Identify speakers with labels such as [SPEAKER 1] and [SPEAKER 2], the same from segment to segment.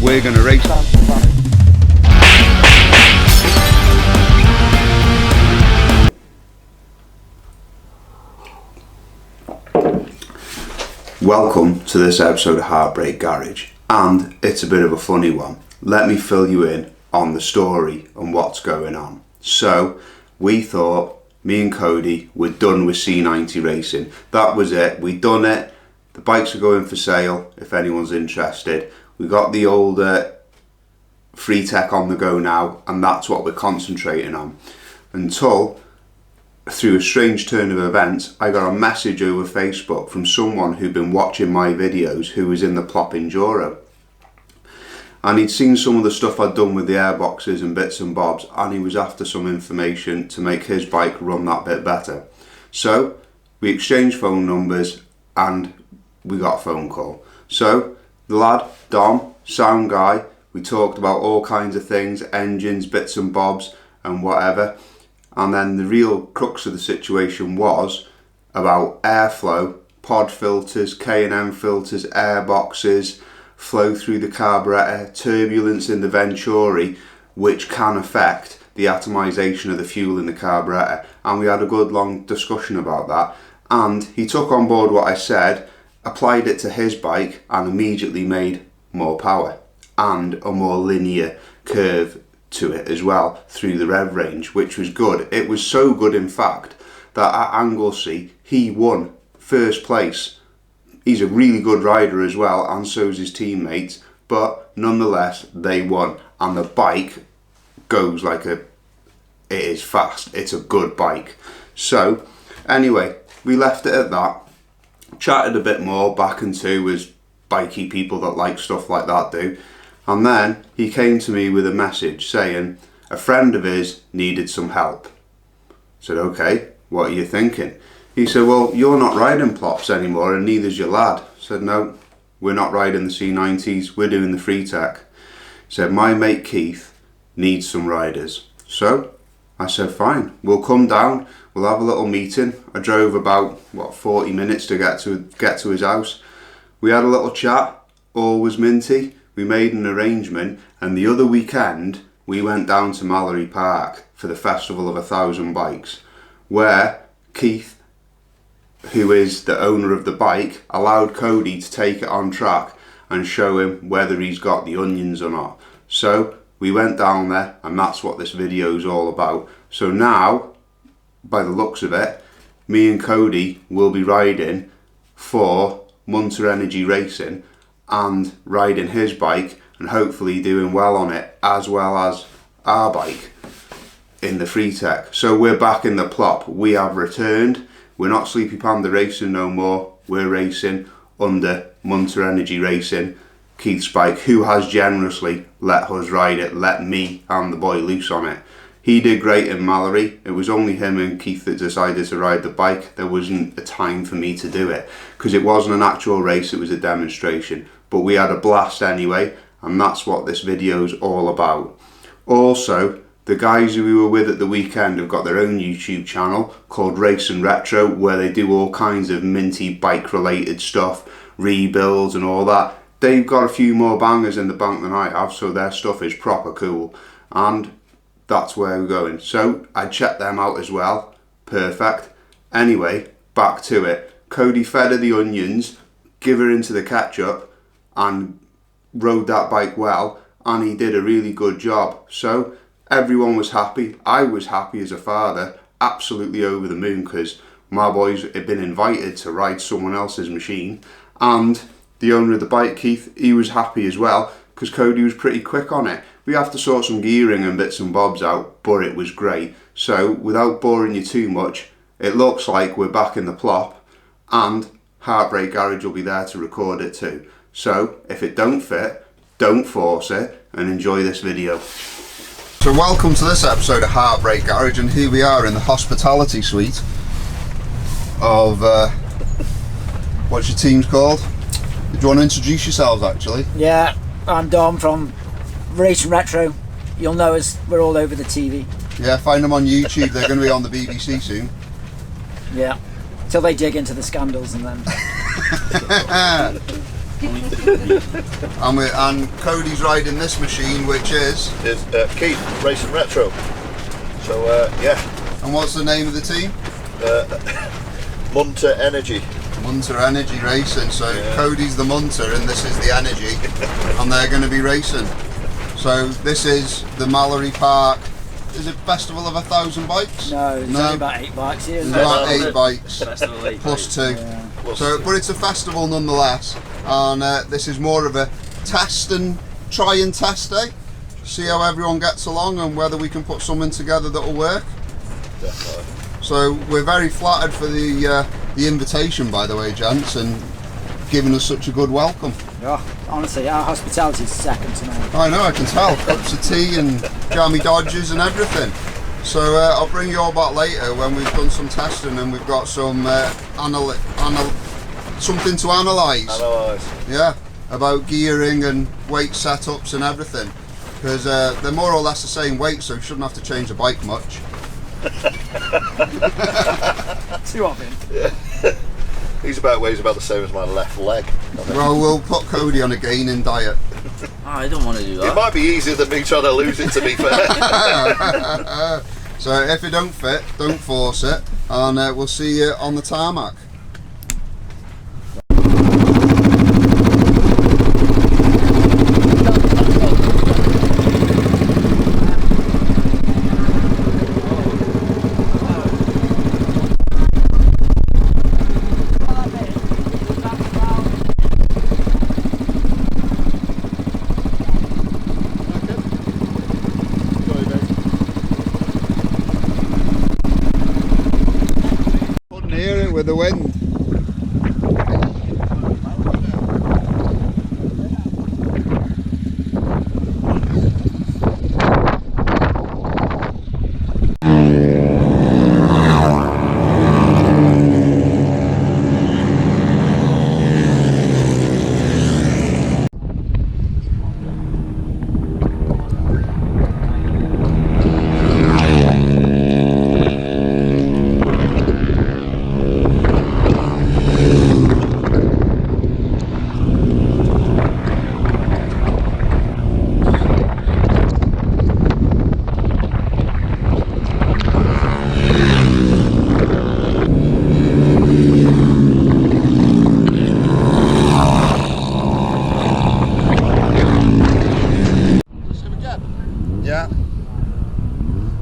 [SPEAKER 1] we're going to race. Welcome to this episode of Heartbreak Garage, and it's a bit of a funny one. Let me fill you in on the story and what's going on. So we thought, me and Cody, we're done with C90 racing. That was it, we'd done it. The bikes are going for sale if anyone's interested. We got the old free tech on the go now, and that's what we're concentrating on. Until, through a strange turn of events, I got a message over Facebook from someone who'd been watching my videos who was in the plop enduro. And he'd seen some of the stuff I'd done with the airboxes and bits and bobs, and he was after some information to make his bike run that bit better. So we exchanged phone numbers and we got a phone call. So the lad, Dom, sound guy, we talked about all kinds of things, engines, bits and bobs and whatever. And then the real crux of the situation was about airflow, pod filters, K&M filters, airboxes, flow through the carburetor, turbulence in the venturi, which can affect the atomization of the fuel in the carburetor. And we had a good long discussion about that. And he took on board what I said, applied it to his bike, and immediately made more power and a more linear curve to it as well through the rev range, which was good. It was so good, in fact, that at Anglesey he won first place. He's a really good rider as well, and so's his teammates, but nonetheless they won, and the bike goes like it is fast. It's a good bike. So anyway, we left it at that, chatted a bit more back and to as bikey people that like stuff like that do. And then he came to me with a message saying a friend of his needed some help. I said, okay, what are you thinking? He said, well, you're not riding plops anymore and neither's your lad. I said, no, we're not riding the C90s, we're doing the free tech. He said, my mate Keith needs some riders. So I said, fine, we'll come down, we'll have a little meeting. I drove about, 40 minutes to get to his house. We had a little chat, all was minty. We made an arrangement, and the other weekend we went down to Mallory Park for the Festival of 1,000 Bikes, where Keith, who is the owner of the bike, allowed Cody to take it on track and show him whether he's got the onions or not. So we went down there, and that's what this video is all about. So now, by the looks of it, me and Cody will be riding for Munter Energy Racing and riding his bike and hopefully doing well on it, as well as our bike in the free tech. So we're back in the plop. We have returned. We're not Sleepy Panda racing no more. We're racing under Munter Energy Racing, Keith's bike, who has generously let us ride it, let me and the boy loose on it. He did great in Mallory. It was only him and Keith that decided to ride the bike. There wasn't a time for me to do it because it wasn't an actual race, it was a demonstration. But we had a blast anyway, and that's what this video is all about. Also, the guys who we were with at the weekend have got their own YouTube channel called Race and Retro, where they do all kinds of minty bike related stuff, rebuilds and all that. They've got a few more bangers in the bank than I have, so their stuff is proper cool. And that's where we're going. So I checked them out as well. Perfect. Anyway, back to it. Cody fed her the onions, give her into the ketchup, and rode that bike well, and he did a really good job. So everyone was happy. I was happy as a father, absolutely over the moon, because my boys had been invited to ride someone else's machine, and the owner of the bike, Keith, he was happy as well, because Cody was pretty quick on it. We have to sort some gearing and bits and bobs out, but it was great. So without boring you too much, it looks like we're back in the plop, and Heartbreak Garage will be there to record it too. So if it don't fit, don't force it, and enjoy this video. So welcome to this episode of Heartbreak Garage, and here we are in the hospitality suite of, what's your team's called? Do you want to introduce yourselves actually?
[SPEAKER 2] Yeah, I'm Dom from Race and Retro. You'll know us, we're all over the TV.
[SPEAKER 1] Yeah, find them on YouTube, they're going to be on the BBC soon.
[SPEAKER 2] Yeah, till they dig into the scandals and then...
[SPEAKER 1] and Cody's riding this machine, which is
[SPEAKER 3] Keith Racing Retro. So yeah.
[SPEAKER 1] And what's the name of the team?
[SPEAKER 3] Munter Energy.
[SPEAKER 1] Munter Energy Racing. So yeah. Cody's the Munter and this is the Energy, and they're going to be racing. So this is the Mallory Park. Is it Festival of 1,000 Bikes?
[SPEAKER 2] No, there's only about 8 bikes here.
[SPEAKER 1] There's about 8 bikes, plus 2.
[SPEAKER 2] Yeah.
[SPEAKER 1] So, but it's a festival nonetheless, and this is more of a test and try and test day. See how everyone gets along and whether we can put something together that will work.
[SPEAKER 3] Definitely.
[SPEAKER 1] So we're very flattered for the invitation, by the way, gents, and giving us such a good welcome.
[SPEAKER 2] Yeah, honestly, our hospitality is second to none.
[SPEAKER 1] I know, I can tell. Cups of tea and jammy dodgers and everything. So I'll bring you all back later when we've done some testing and we've got some something to analyse. Yeah, about gearing and weight setups and everything. Because they're more or less the same weight, so you shouldn't have to change the bike much.
[SPEAKER 2] Too often.
[SPEAKER 3] Yeah. Weighs about the same as my left leg.
[SPEAKER 1] Well, we'll put Cody on a gaining diet.
[SPEAKER 4] I don't want to do that.
[SPEAKER 3] It might be easier than me trying to lose it, to be fair.
[SPEAKER 1] So if it don't fit, don't force it, and we'll see you on the tarmac. With the wind.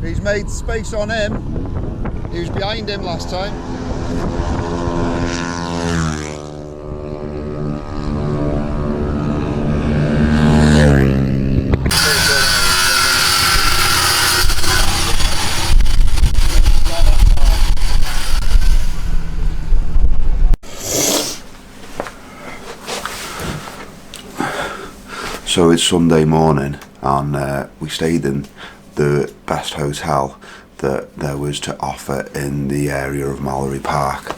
[SPEAKER 1] He's made space on him. He was behind him last time. So it's Sunday morning and we stayed in the best hotel that there was to offer in the area of Mallory Park.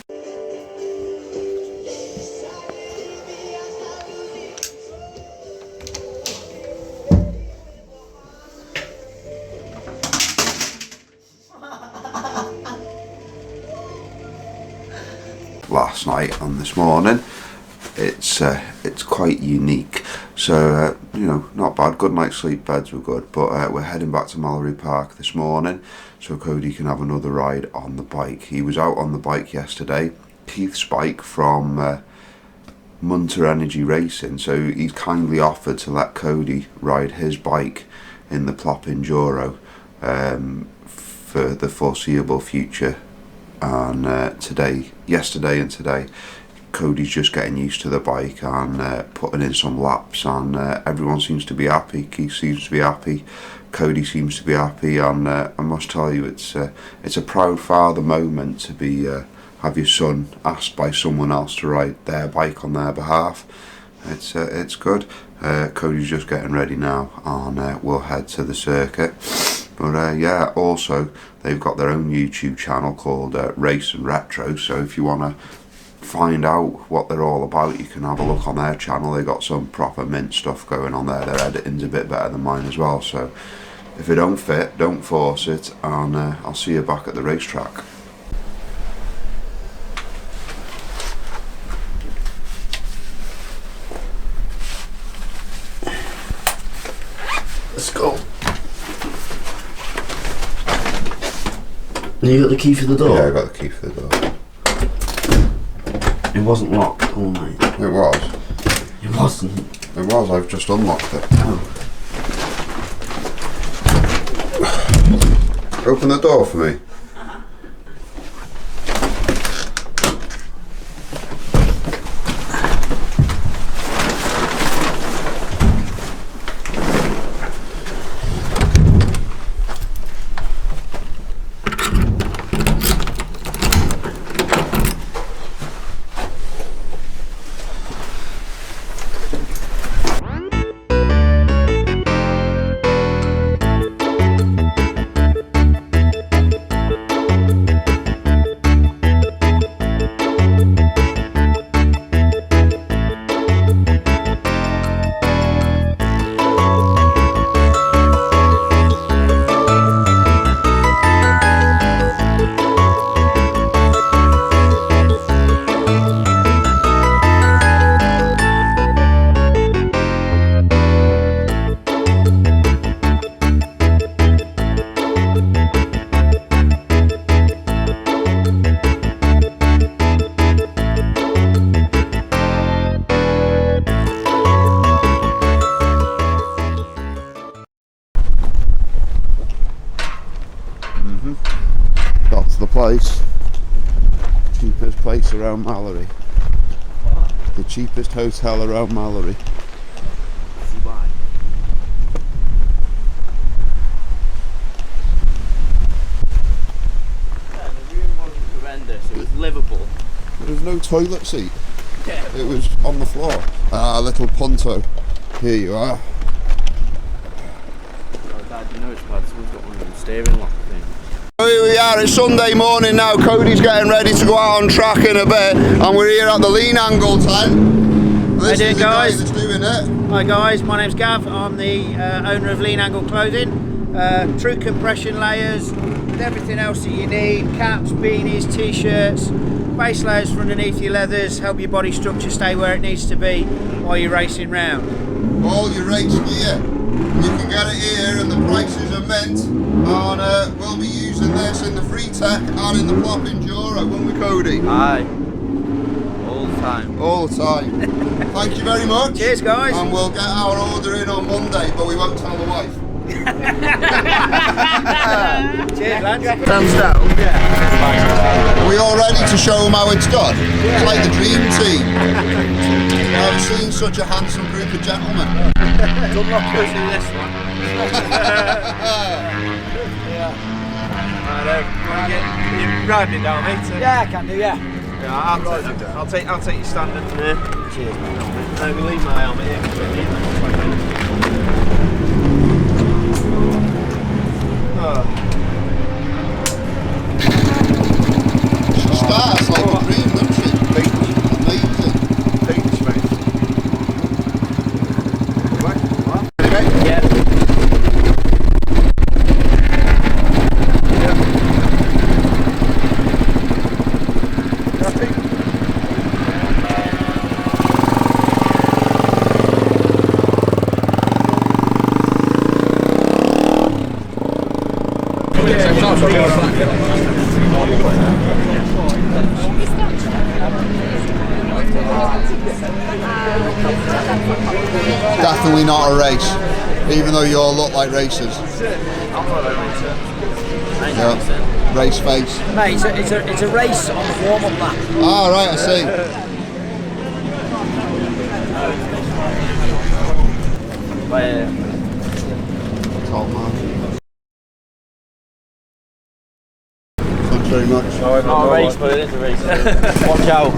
[SPEAKER 1] Last night and this morning, it's quite unique. So you know, not bad. Good night's sleep, beds were good. But we're heading back to Mallory Park this morning, so Cody can have another ride on the bike. He was out on the bike yesterday, Keith's bike from Munter Energy Racing. So he's kindly offered to let Cody ride his bike in the plop enduro for the foreseeable future. And yesterday and today, Cody's just getting used to the bike and putting in some laps, and everyone seems to be happy. Keith seems to be happy, Cody seems to be happy, and I must tell you, it's a proud father moment to be have your son asked by someone else to ride their bike on their behalf. It's good. Cody's just getting ready now, and we'll head to the circuit. But yeah, also they've got their own YouTube channel called Race and Retro, so if you want to find out what they're all about, you can have a look on their channel. They got some proper mint stuff going on there. Their editing's a bit better than mine as well, so if it don't fit, don't force it, and I'll see you back at the racetrack.
[SPEAKER 4] Let's go. You got the key for the door?
[SPEAKER 1] Yeah, I got the key for the door.
[SPEAKER 4] It wasn't locked all night.
[SPEAKER 1] It was.
[SPEAKER 4] It wasn't.
[SPEAKER 1] It was, I've just unlocked it.
[SPEAKER 4] Oh.
[SPEAKER 1] Open the door for me. Got to the place. Cheapest place around Mallory.
[SPEAKER 4] What?
[SPEAKER 1] The cheapest hotel around Mallory.
[SPEAKER 4] See why? Yeah, the room wasn't horrendous, it was livable.
[SPEAKER 1] There was no toilet seat.
[SPEAKER 4] Yeah.
[SPEAKER 1] It was on the floor. Ah, little Punto. Here you are.
[SPEAKER 4] Oh, Dad, you know it's bad, someone's got one of them steering lock things.
[SPEAKER 1] Here we are, it's Sunday morning now. Cody's getting ready to go out on track in a bit, and we're here at the lean angle tent. This
[SPEAKER 5] How you doing,
[SPEAKER 1] is the guy
[SPEAKER 5] guys?
[SPEAKER 1] that's doing it.
[SPEAKER 5] Hi guys, my name's Gav. I'm the owner of Lean Angle Clothing. True compression layers, with everything else that you need: caps, beanies, t-shirts, base layers for underneath your leathers, help your body structure stay where it needs to be while you're racing round.
[SPEAKER 1] All your race gear. You can get it here, and the prices are mint. And we'll be using this in the free tech and in the plop enduro, won't we, Cody?
[SPEAKER 4] Aye. All the time.
[SPEAKER 1] All the time. Thank you very much.
[SPEAKER 5] Cheers, guys.
[SPEAKER 1] And we'll get our order in on Monday, but we won't tell the wife.
[SPEAKER 5] Cheers, lads.
[SPEAKER 4] Thumbs down.
[SPEAKER 1] Are we all ready to show them how it's done? It's like the dream team. I've seen such a handsome group of gentlemen.
[SPEAKER 4] Good luck with this one.
[SPEAKER 5] You ride me down, mate. Yeah, I can do, yeah.
[SPEAKER 4] Yeah, I'll take your standard from here.
[SPEAKER 5] Cheers, mate.
[SPEAKER 4] I'm gonna leave my helmet here.
[SPEAKER 1] She starts like a dream, doesn't she? Amazing.
[SPEAKER 3] Beach, mate.
[SPEAKER 5] Yeah.
[SPEAKER 1] Definitely not a race, even though you all look like racers. Yeah. Race face.
[SPEAKER 2] Mate, it's a race on the warm-up lap.
[SPEAKER 1] Ah, right, I see. Top man. Thanks very much.
[SPEAKER 4] Not a race, but it is a race. Watch out.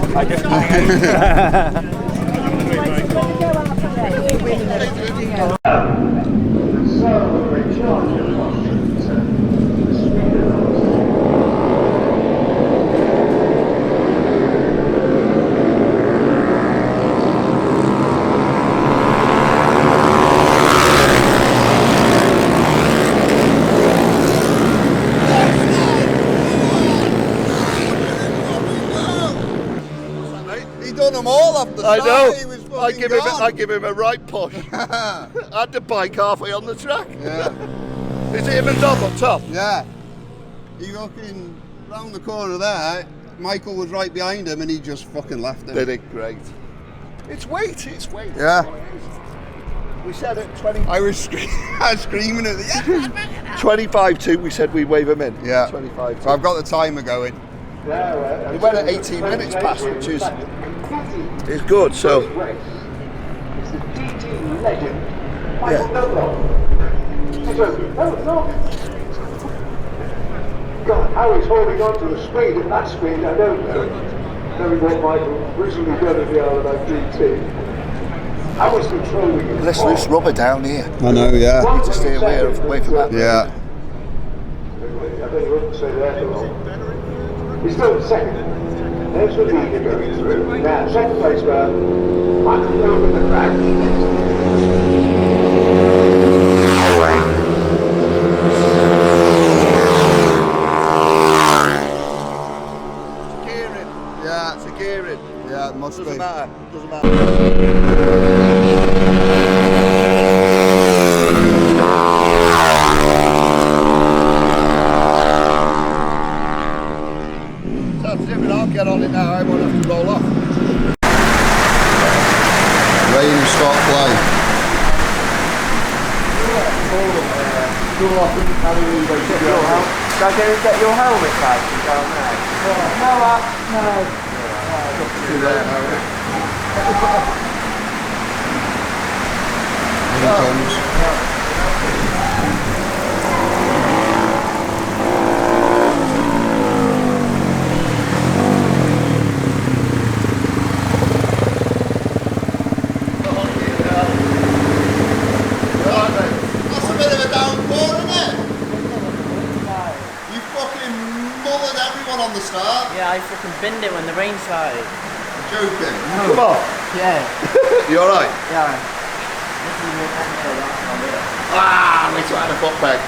[SPEAKER 1] He done them all off the
[SPEAKER 4] I
[SPEAKER 1] side.
[SPEAKER 4] know.
[SPEAKER 1] He was
[SPEAKER 3] I give him a right push. I had the bike halfway on the track.
[SPEAKER 1] Yeah.
[SPEAKER 3] Is it him and Dom up top?
[SPEAKER 1] Yeah. He looking round the corner there. Michael was right behind him and he just fucking left him.
[SPEAKER 3] Did it? Great. It's weight.
[SPEAKER 1] Yeah.
[SPEAKER 3] We said at 20.
[SPEAKER 1] I was screaming at the
[SPEAKER 3] 25-2, we said we'd wave him in.
[SPEAKER 1] Yeah.
[SPEAKER 3] 25-2.
[SPEAKER 1] So I've got the timer going.
[SPEAKER 3] He went at 18 minutes past, which is good. So. Yeah.
[SPEAKER 6] God, how he's holding on to the speed at that speed, I don't know. Knowing what Michael originally done at the Isle of GT. I was controlling it.
[SPEAKER 3] Let's loose rubber down here.
[SPEAKER 1] I know, yeah.
[SPEAKER 3] You need to stay away from that.
[SPEAKER 1] Yeah.
[SPEAKER 6] I bet you wouldn't say that for long. He's still second. There's the leader going through. Now, second place man, Michael over the crack.
[SPEAKER 1] Yeah.
[SPEAKER 3] It's a gearing.
[SPEAKER 1] Yeah, it must
[SPEAKER 3] Doesn't
[SPEAKER 1] be.
[SPEAKER 3] matter. That's it, but I'll get on it now. I won't have to roll off.
[SPEAKER 1] Rain and stop play.
[SPEAKER 4] Get your helmet back and down there.
[SPEAKER 1] Here comes. That's a bit of a downpour, isn't it? You fucking mullered everyone on the start.
[SPEAKER 7] Yeah, I fucking binned it when the rain started.
[SPEAKER 1] Joking.
[SPEAKER 3] Come on.
[SPEAKER 7] Yeah.
[SPEAKER 3] You alright?
[SPEAKER 7] Yeah.
[SPEAKER 3] We tried a foot bag.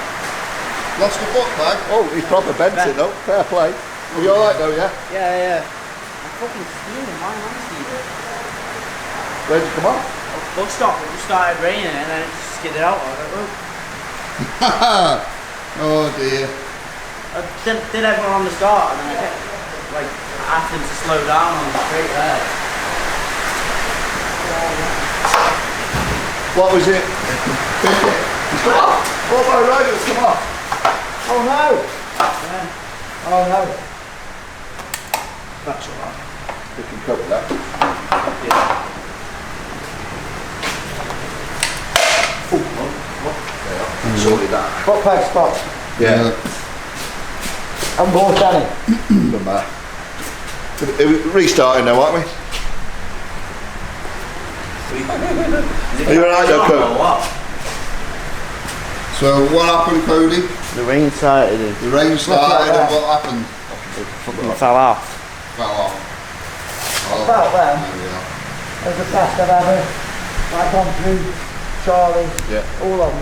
[SPEAKER 1] Lost the book bag.
[SPEAKER 3] Oh, he's proper bent it though. Fair play. Are you alright though, yeah?
[SPEAKER 7] Yeah. I'm fucking steaming. Why am I steaming?
[SPEAKER 3] Where'd you come off?
[SPEAKER 7] Bus stop. It just started raining and then it just skidded out. I was like, oh.
[SPEAKER 1] Oh dear.
[SPEAKER 7] I did everyone on the start and then I kept like asking to slow down on the straight there.
[SPEAKER 3] What was it? It's come off! Oh my right, it's come off!
[SPEAKER 5] Oh no!
[SPEAKER 7] Yeah.
[SPEAKER 5] Oh no!
[SPEAKER 3] That's alright. We can cover that.
[SPEAKER 7] Yeah.
[SPEAKER 3] Sorted that.
[SPEAKER 5] Foot peg spot.
[SPEAKER 3] Yeah.
[SPEAKER 5] And more Danny.
[SPEAKER 3] Doesn't matter. We're restarting now, aren't we? Are you alright though, Cody?
[SPEAKER 1] So what happened, Cody?
[SPEAKER 7] The rain started.
[SPEAKER 1] The rain started and what happened?
[SPEAKER 7] It fell off.
[SPEAKER 1] Fell off. Oh,
[SPEAKER 5] About there.
[SPEAKER 1] there we are.
[SPEAKER 5] There's the best I've ever. Like on through Charlie.
[SPEAKER 3] Yeah.
[SPEAKER 5] All of them.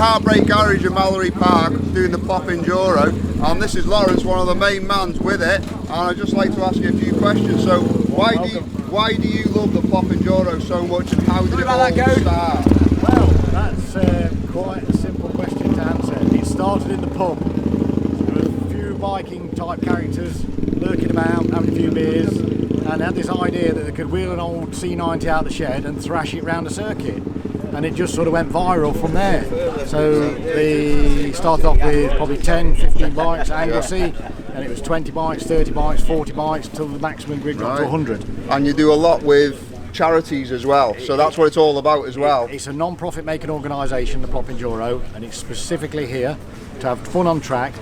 [SPEAKER 1] Heartbreak Garage in Mallory Park doing the plop enduro, and this is Lawrence, one of the main mans with it, and I'd just like to ask you a few questions. So why do you love the plop enduro so much, and how did it all start?
[SPEAKER 8] Well, that's quite a simple question to answer. It started in the pub. There were a few biking type characters lurking about, having a few beers, and had this idea that they could wheel an old C90 out the shed and thrash it round a circuit. And it just sort of went viral from there. So they started off with probably 10, 15 bikes at Anglesey, and it was 20 bikes, 30 bikes, 40 bikes, till the maximum grid got to 100.
[SPEAKER 1] And you do a lot with
[SPEAKER 3] charities as well, so that's what it's all about as well.
[SPEAKER 8] It's a non-profit making organisation, the Plop Enduro, and it's specifically here to have fun on track,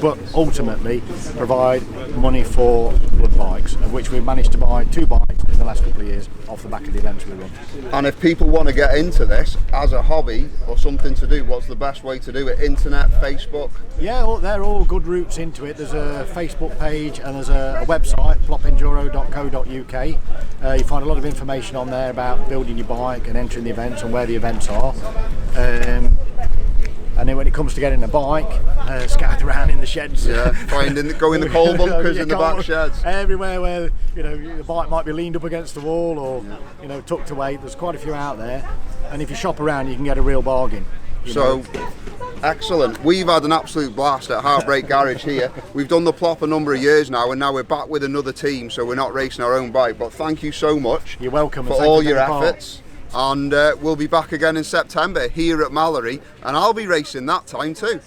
[SPEAKER 8] but ultimately provide money for blood bikes, of which we've managed to buy 2 bikes in the last couple of years off the back of the events we run.
[SPEAKER 3] And if people want to get into this as a hobby or something to do, what's the best way to do it? Internet, Facebook?
[SPEAKER 8] Yeah, they're all good routes into it. There's a Facebook page and there's a website, plopenduro.co.uk. You find a lot of information on there about building your bike and entering the events and where the events are. And then when it comes to getting a bike, scattered around in the sheds.
[SPEAKER 3] Yeah, go in the coal bunkers in the back sheds.
[SPEAKER 8] Everywhere where the bike might be leaned up against the wall or tucked away. There's quite a few out there, and if you shop around, you can get a real bargain.
[SPEAKER 3] Excellent. We've had an absolute blast at Heartbreak Garage here. We've done the Plop a number of years now, and now we're back with another team, so we're not racing our own bike. But thank you so much.
[SPEAKER 8] You're welcome
[SPEAKER 3] for all your efforts. And we'll be back again in September here at Mallory, and I'll be racing that time too.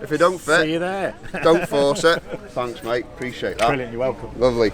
[SPEAKER 3] If it don't fit,
[SPEAKER 8] see you there.
[SPEAKER 3] Don't force it. Thanks, mate. Appreciate that.
[SPEAKER 8] Brilliant. You're welcome.
[SPEAKER 3] Lovely.